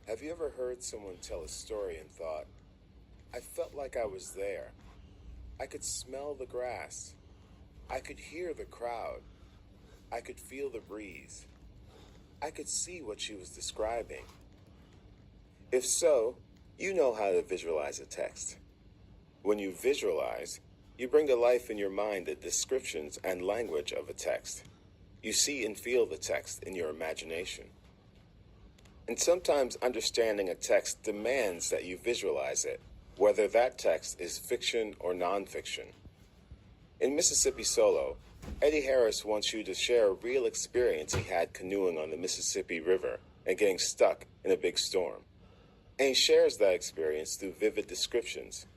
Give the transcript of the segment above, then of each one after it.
Have you ever heard someone tell a story and thought, I felt like I was there. I could smell the grass. I could hear the crowd. I could feel the breeze. I could see what she was describing. If so, you know how to visualize a text. When you visualize, you bring to life in your mind the descriptions and language of a text. You see and feel the text in your imagination. And sometimes understanding a text demands that you visualize it, whether that text is fiction or nonfiction. In Mississippi Solo, Eddie Harris wants you to share a real experience he had canoeing on the Mississippi River and getting stuck in a big storm. And he shares that experience through vivid descriptions.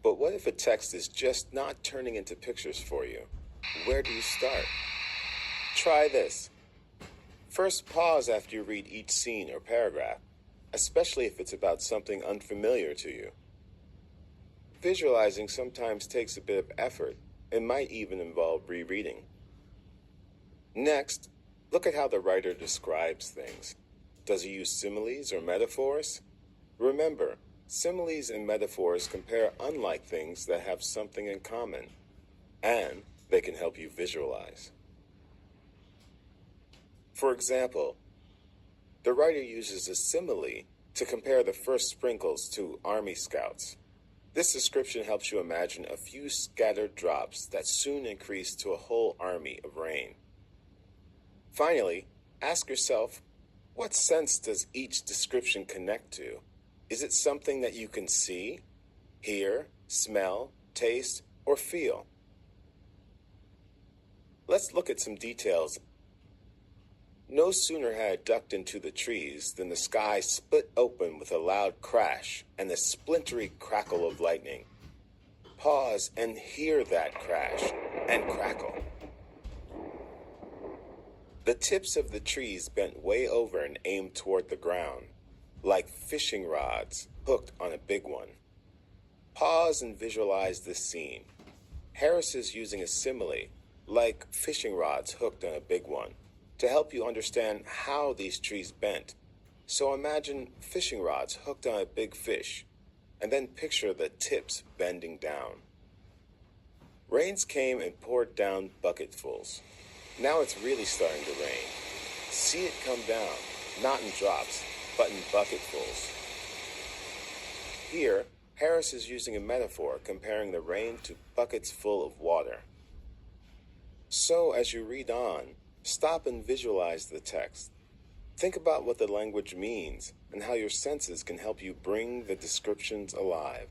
But what if a text is just not turning into pictures for you? Where do you start? Try this. First, pause after you read each scene or paragraph, especially if it's about something unfamiliar to you. Visualizing sometimes takes a bit of effort and might even involve rereading. Next, look at how the writer describes things. Does he use similes or metaphors? Remember, similes and metaphors compare unlike things that have something in common, and they can help you visualize. For example, the writer uses a simile to compare the first sprinkles to Army Scouts. This description helps you imagine a few scattered drops that soon increase to a whole army of rain. Finally, ask yourself, what sense does each description connect to? Is it something that you can see, hear, smell, taste, or feel? Let's look at some details. No sooner had it ducked into the trees than the sky split open with a loud crash and a splintery crackle of lightning. Pause and hear that crash and crackle. The tips of the trees bent way over and aimed toward the ground, like fishing rods hooked on a big one. Pause and visualize this scene. Harris is using a simile, like fishing rods hooked on a big one, to help you understand how these trees bent. So imagine fishing rods hooked on a big fish, and then picture the tips bending down. Rains came and poured down bucketfuls. Now it's really starting to rain. See it come down, not in drops, but in bucketfuls. Here, Harris is using a metaphor comparing the rain to buckets full of water. So as you read on, stop and visualize the text. Think about what the language means and how your senses can help you bring the descriptions alive.